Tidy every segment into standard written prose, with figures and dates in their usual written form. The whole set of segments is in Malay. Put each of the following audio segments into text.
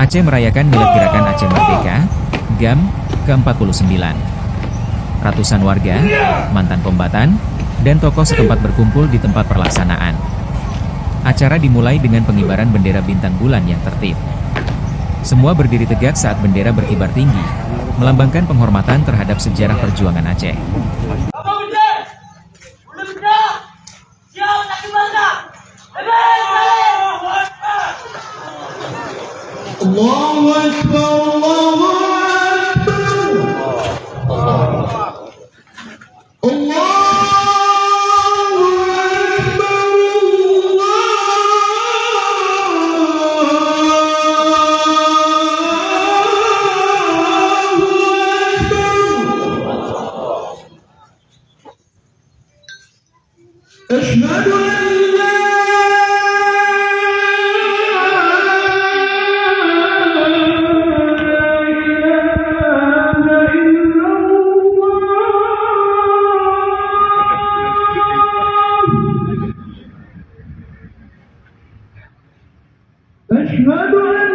Aceh merayakan Milad Gerakan Aceh Merdeka, GAM, ke-49. Ratusan warga, mantan kombatan, dan tokoh setempat berkumpul di tempat pelaksanaan. Acara dimulai dengan pengibaran bendera bintang bulan yang tertib. Semua berdiri tegak saat bendera berkibar tinggi, melambangkan penghormatan terhadap sejarah perjuangan Aceh. Allahu Akbar, Allahu Akbar. Allahu Akbar. Asyhadu an la أشهد أن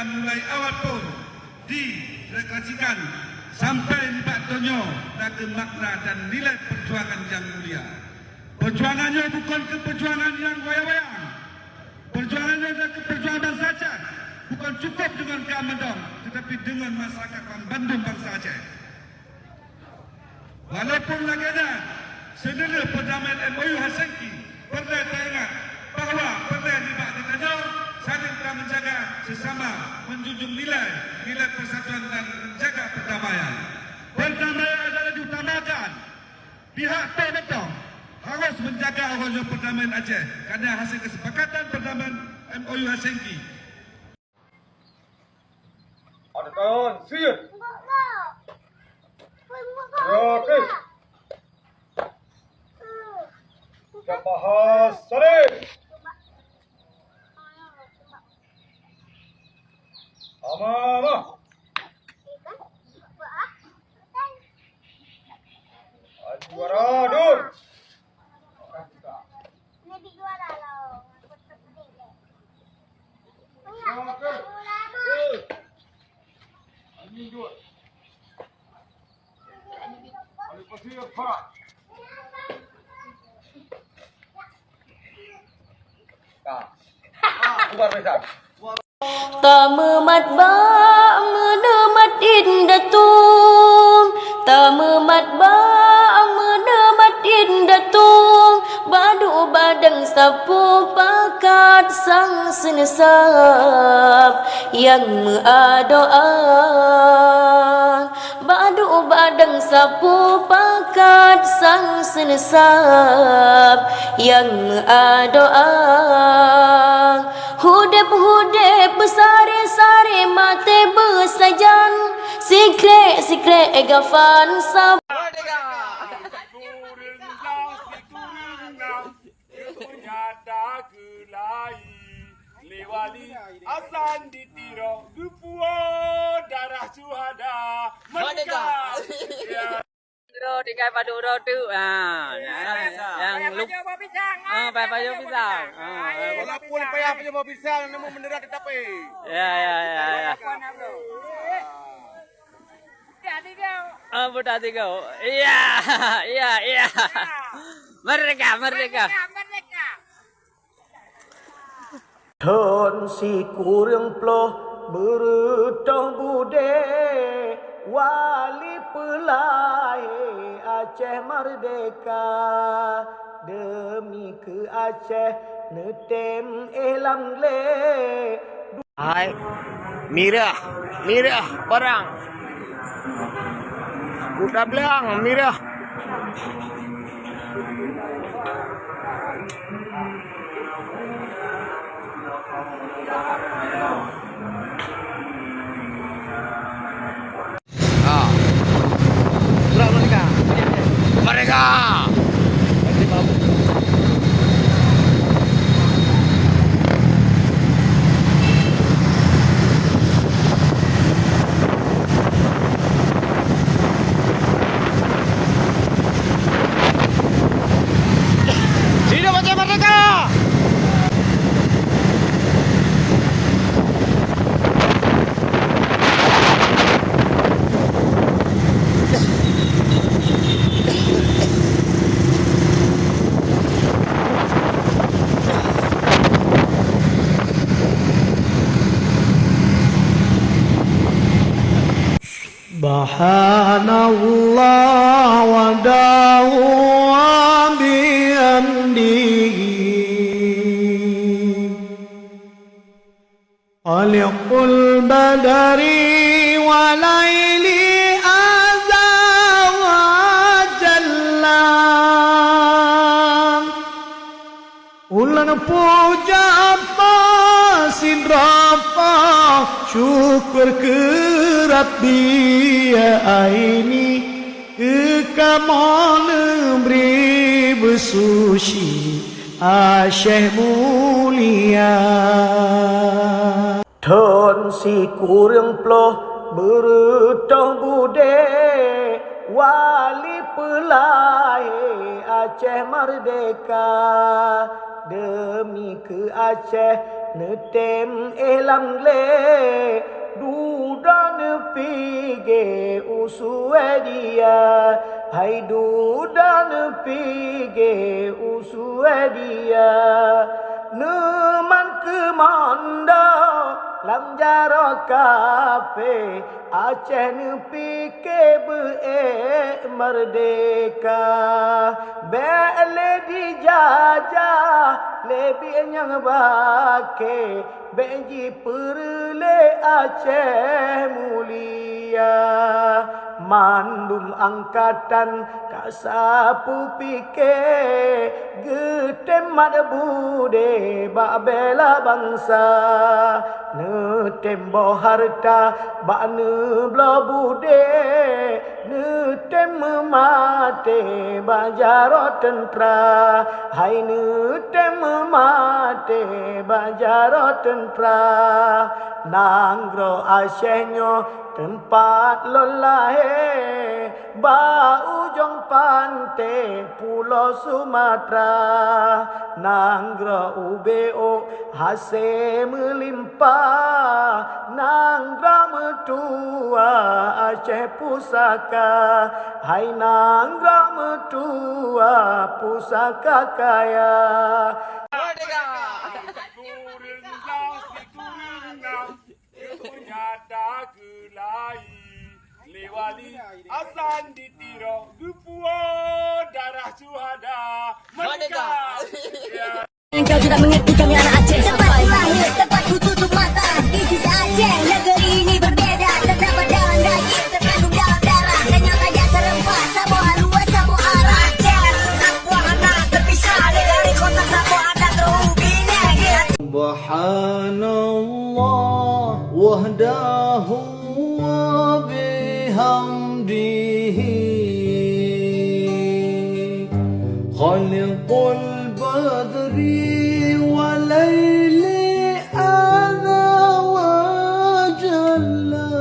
mulai awal pun direfleksikan sampai Mbak Tonyo dan makna dan nilai perjuangan yang mulia. Perjuangannya bukan keperjuangan yang wayang-wayang. Perjuangannya adalah keperjuangan saja. Bukan cukup dengan keamanan, tetapi dengan masyarakat Bandung bangsa Aceh. Walaupun lagi ada sederhana perdamaian MOU Helsinki, perlu teringat bahawa perlu dibawa saling kita menjaga sesama, menjunjung nilai persatuan dan menjaga perdamaian. Perdamaian adalah diutamakan. Pihak penetong harus menjaga orang perdamaian Aceh kerana hasil kesepakatan perdamaian MOU Helsinki. Ada kawan, siap. Okey. Kita bahas salib. Amanah. Juara dur. Ini juara loh. Ini dua. Ada pasir Pak. Bubar besar. Ta mơ mặt ba mơ nơ mắt in đã tung, ta mơ mặt ba mơ nơ mắt in đã tung, ba đủ ba đằng sapu pakat sang sinesap yang doa, ba đủ ba đằng sapu pakat sang sinesap yang doa. Hudep besare-sare mate bersajan, sikre gafan sab. Asan ditiro dupuo darah suhada merdeka. Tinggal padu rodu yang lu payah pisang. Walaupun payah penyebab pisang namun bendera tetap Ya. Buta tiga. Iya. Merdeka. Thon si kurang ploh berutang bude wali pelai Aceh merdeka demi ke Aceh netem elang le. Hai, mirah barang. Kuda belang mirah. Surat mereka. Mereka. Hidup Aceh Merdeka! Subhanallah wa dawa bihamdihi Khaliqul badari wa layli azza wa jalla Ulan puja apa sidrafa syukur ke Rabbi ya aini ke kamal beri bersuci Syekh mulia Thon si kurang ploh berutang bude wali pelai Aceh Merdeka demi ke Aceh netem elam le duda nepige usue dia hai duda nepige usue dia neman kemanda lam jaro kafe Aceh nepike be merdeka bele dijajah lebih yang bake benji perle Aceh mulia mandum angkatan kasapu pike getem mad bude bak bela bangsa netem bo harta bak ne bla bude netem mate bajaro tentra hai netem mate bajaro tentra nanggro Acehnya tempat lolahe ba ujung pantai Pulau Sumatera nanggro ubeo hase melimpah nanggro metua Aceh pusaka hai nanggro metua pusaka kaya Nyata gelai lewali asan ditiro gupua darah suhada merdeka. Engkau tidak mengerti kami anak Aceh. Tempat lahir, tempat tutup mata. This is Aceh, negeri ini berbeda. Terdapat dalam daging, terkandung dalam darah. Dan yang raja serempah, Samoa luas, Samoa arah. Aceh, aku anak terpisah dari kota Samoa anak terhubungnya. Subhanallah wahdahu wa bihamdihi Khaliqul badri wa layli adha wa jalla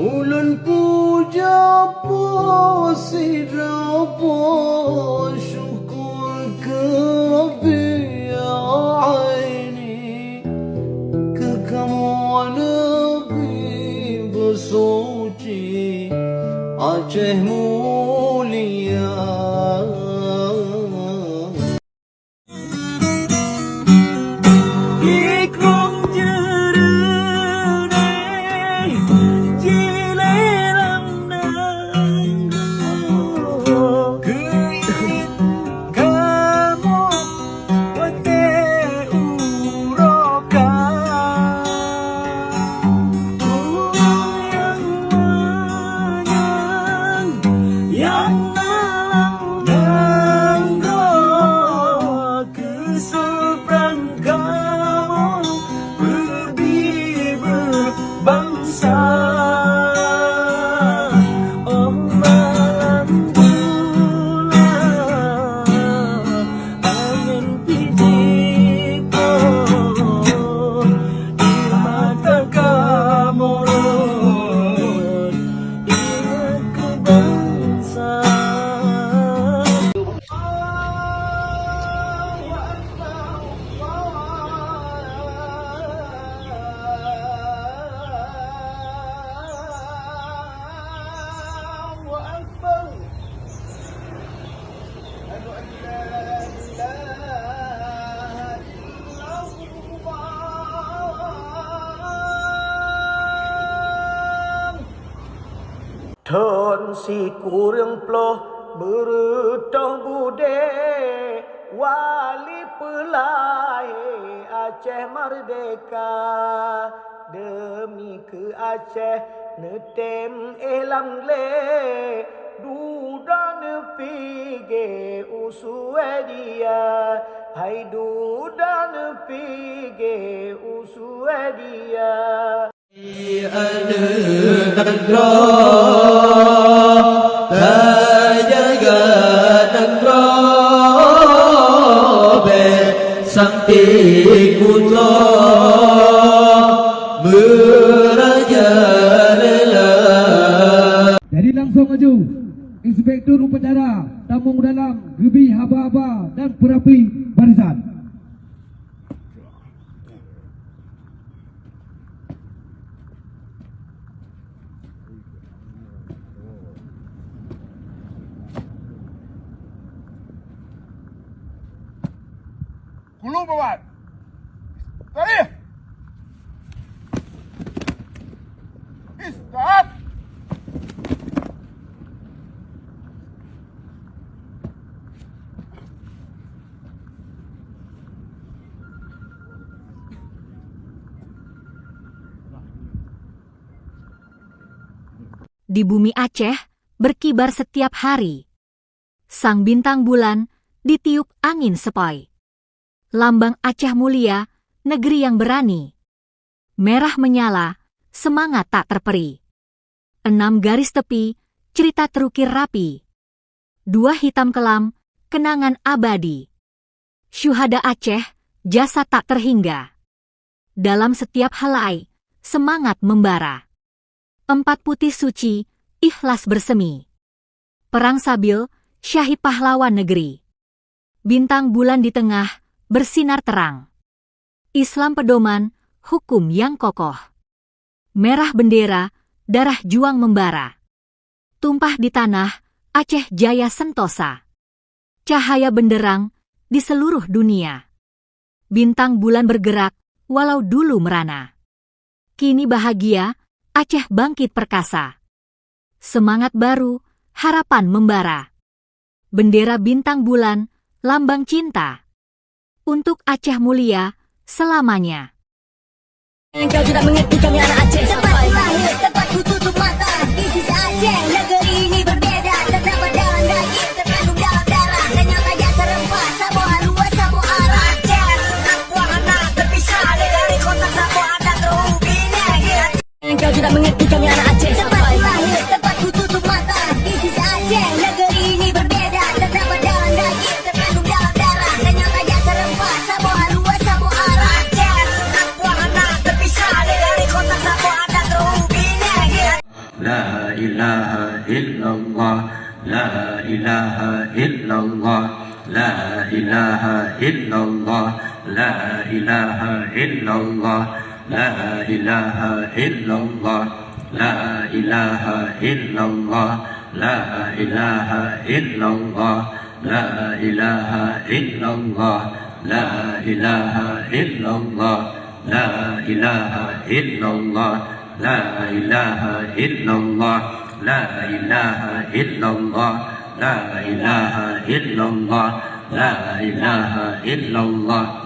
Ulun puja posira syukur ke Rabbi ya aini ke kamu Nabi bersuci Aceh mulia Ikram jerene jileram nanggo keingin kamu wate uroka yang menyang Thon si kurang ploh berutang bude wali pelai Aceh merdeka demi ke Aceh netem elam le dudan pige usue dia hai dudan pige usue dia Sakti Kutlo merajalela. Jadi langsung maju Inspektur Upacara Tamung Dalam Gebi Haba-Haba dan Perapi Barisan. Gulung bawan. Tarik. Istirahat. Di bumi Aceh berkibar setiap hari. Sang bintang bulan ditiup angin sepoi. Lambang Aceh mulia, negeri yang berani. Merah menyala, semangat tak terperi. 6 garis tepi, cerita terukir rapi. 2 hitam kelam, kenangan abadi. Syuhada Aceh, jasa tak terhingga. Dalam setiap helai, semangat membara. 4 putih suci, ikhlas bersemi. Perang Sabil, syahid pahlawan negeri. Bintang bulan di tengah, bersinar terang. Islam pedoman, hukum yang kokoh. Merah bendera, darah juang membara. Tumpah di tanah, Aceh Jaya Sentosa. Cahaya benderang di seluruh dunia. Bintang bulan bergerak, walau dulu merana. Kini bahagia, Aceh bangkit perkasa. Semangat baru, harapan membara. Bendera bintang bulan, lambang cinta. Untuk Aceh mulia, selamanya. Engkau tidak mengerti kami anak Aceh. Tempat lahir, tempat ku tutup mata. This is Aceh, negeri ini berbeda. Terdapat dalam daging, terkandung dalam darah. Kenyal tajam serempah, Samoa luas, Samoa arah. Aceh, aku anak terpisah dari kota Samoa dan terhubungnya. Engkau tidak mengerti kami anak Aceh. Tempat lahir, tempat ku tutup mata. This is Aceh, negeri ini berbeda. Terdapat dalam daging, terkandung dalam darah. Kenyal tajam serempah, Samoa luas, Samoa arah. Aceh, aku anak terpisah dari kota Samoa dan terhubungnya. La ilaha illallah, la ilaha illallah, la ilaha illallah, la ilaha illallah, la ilaha illallah, la ilaha illallah, la ilaha illallah, la ilaha illallah, la ilaha illallah, la ilaha illallah, la ilaha illallah, la ilaha illallah, la ilaha illallah, la ilaha illallah.